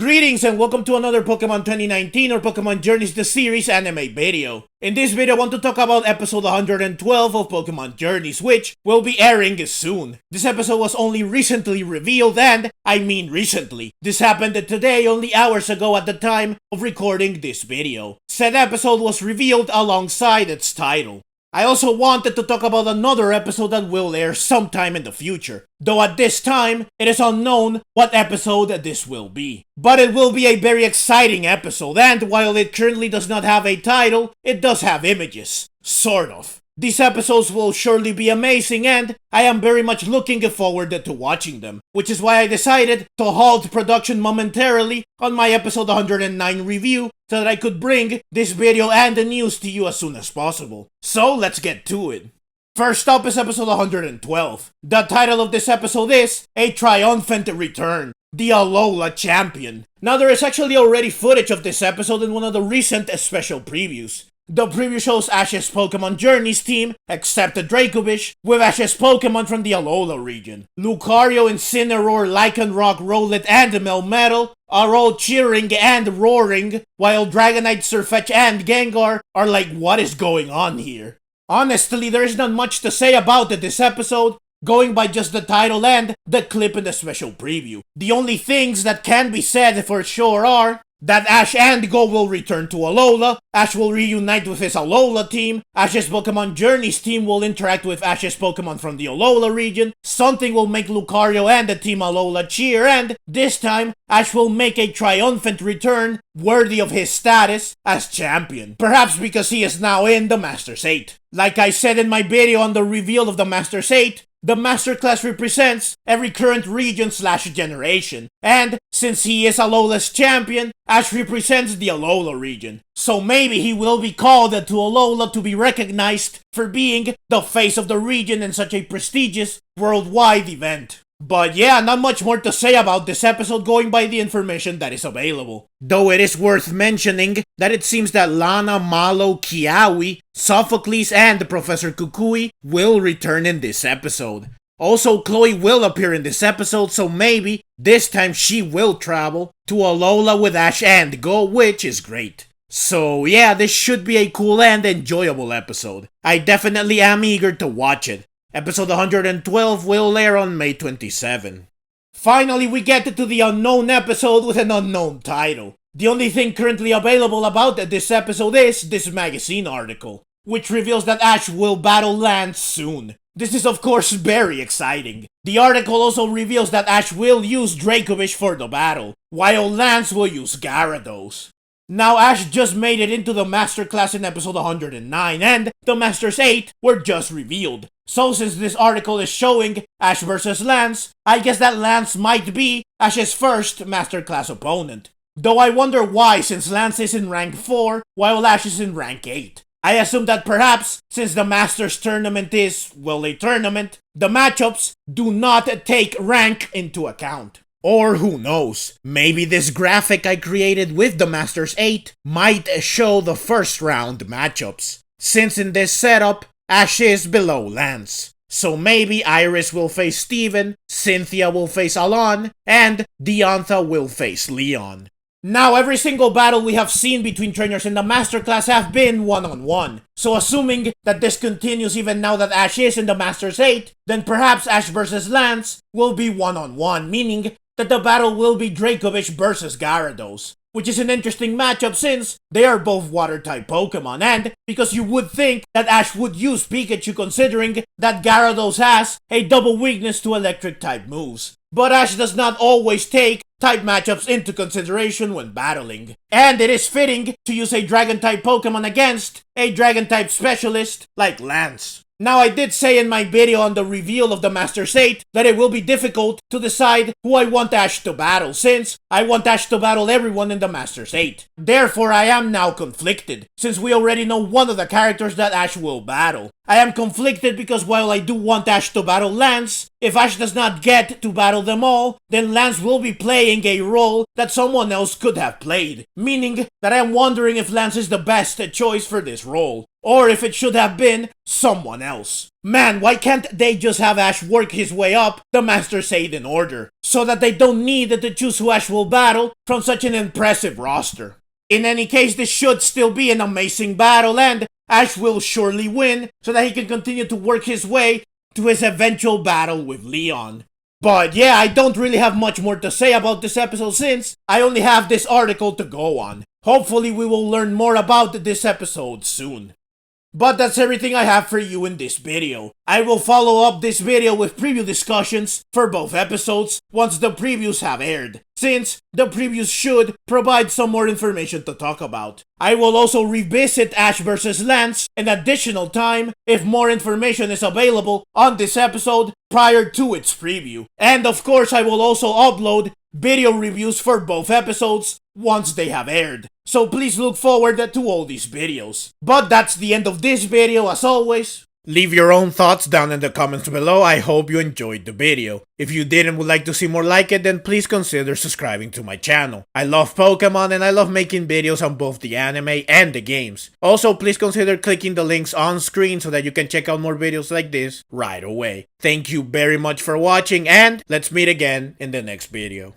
Greetings and welcome to another Pokemon 2019 or Pokemon Journeys the Series anime video. In this video, I want to talk about episode 112 of Pokemon Journeys, which will be airing soon. This episode was only recently revealed, and I mean recently. This happened today, only hours ago at the time of recording this video. Said episode was revealed alongside its title. I also wanted to talk about another episode that will air sometime in the future, though at this time, it is unknown what episode this will be. But it will be a very exciting episode, and while it currently does not have a title, it does have images. Sort of. These episodes will surely be amazing, and I am very much looking forward to watching them, which is why I decided to halt production momentarily on my episode 109 review so that I could bring this video and the news to you as soon as possible. So let's get to it. First up is episode 112. The title of this episode is A Triumphant Return, the Alola Champion. Now there is actually already footage of this episode in one of the recent special previews. The preview shows Ash's Pokemon Journeys team, except the Dracovish, with Ash's Pokemon from the Alola region. Lucario, Incineroar, Lycanroc, Rowlet, and Melmetal are all cheering and roaring, while Dragonite, Sirfetch'd, and Gengar are like, what is going on here? Honestly, there is not much to say about this episode, going by just the title and the clip in the special preview. The only things that can be said for sure are that Ash and Go will return to Alola, Ash will reunite with his Alola team, Ash's Pokemon Journeys team will interact with Ash's Pokemon from the Alola region, something will make Lucario and the Team Alola cheer, and this time, Ash will make a triumphant return worthy of his status as champion. Perhaps because he is now in the Masters 8. Like I said in my video on the reveal of the Masters 8, the Master Class represents every current region/generation, and since he is Alola's champion, Ash represents the Alola region. So maybe he will be called to Alola to be recognized for being the face of the region in such a prestigious worldwide event. But yeah, not much more to say about this episode going by the information that is available. Though it is worth mentioning that it seems that Lana, Malo, Kiawe, Sophocles, and Professor Kukui will return in this episode. Also, Chloe will appear in this episode, so maybe this time she will travel to Alola with Ash and Go, which is great. So yeah, this should be a cool and enjoyable episode. I definitely am eager to watch it. Episode 112 will air on May 27. Finally, we get to the unknown episode with an unknown title. The only thing currently available about this episode is this magazine article, which reveals that Ash will battle Lance soon. This is of course very exciting. The article also reveals that Ash will use Dracovish for the battle, while Lance will use Gyarados. Now Ash just made it into the Master Class in episode 109, and the Masters 8 were just revealed. So since this article is showing Ash versus Lance, I guess that Lance might be Ash's first Master Class opponent. Though I wonder why, since Lance is in rank 4, while Ash is in rank 8. I assume that perhaps, since the Masters tournament is, well, a tournament, the matchups do not take rank into account. Or who knows, maybe this graphic I created with the Masters 8 might show the first round matchups. Since in this setup, Ash is below Lance. So maybe Iris will face Steven, Cynthia will face Alon, and Diantha will face Leon. Now every single battle we have seen between trainers in the Master Class have been one-on-one. So assuming that this continues even now that Ash is in the Masters 8, then perhaps Ash versus Lance will be one-on-one, meaning that the battle will be Dracovish versus Gyarados, which is an interesting matchup since they are both Water-type Pokemon, and because you would think that Ash would use Pikachu considering that Gyarados has a double weakness to Electric-type moves. But Ash does not always take type matchups into consideration when battling, and it is fitting to use a Dragon-type Pokemon against a Dragon-type specialist like Lance. Now I did say in my video on the reveal of the Masters 8 that it will be difficult to decide who I want Ash to battle, since I want Ash to battle everyone in the Masters 8. Therefore I am now conflicted, since we already know one of the characters that Ash will battle. I am conflicted because while I do want Ash to battle Lance, if Ash does not get to battle them all, then Lance will be playing a role that someone else could have played, meaning that I am wondering if Lance is the best choice for this role. or if it should have been someone else. Man, why can't they just have Ash work his way up the Master Saiyan order, so that they don't need to choose who Ash will battle from such an impressive roster? In any case, this should still be an amazing battle, and Ash will surely win, so that he can continue to work his way to his eventual battle with Leon. But yeah, I don't really have much more to say about this episode since I only have this article to go on. Hopefully we will learn more about this episode soon. But that's everything I have for you in this video. I will follow up this video with preview discussions for both episodes once the previews have aired, since the previews should provide some more information to talk about. I will also revisit Ash vs. Lance an additional time if more information is available on this episode prior to its preview. And of course I will also upload video reviews for both episodes once they have aired. So please look forward to all these videos. But that's the end of this video as always. Leave your own thoughts down in the comments below. I hope you enjoyed the video. If you did and would like to see more like it, then please consider subscribing to my channel. I love Pokemon and I love making videos on both the anime and the games. Also, please consider clicking the links on screen so that you can check out more videos like this right away. Thank you very much for watching and let's meet again in the next video.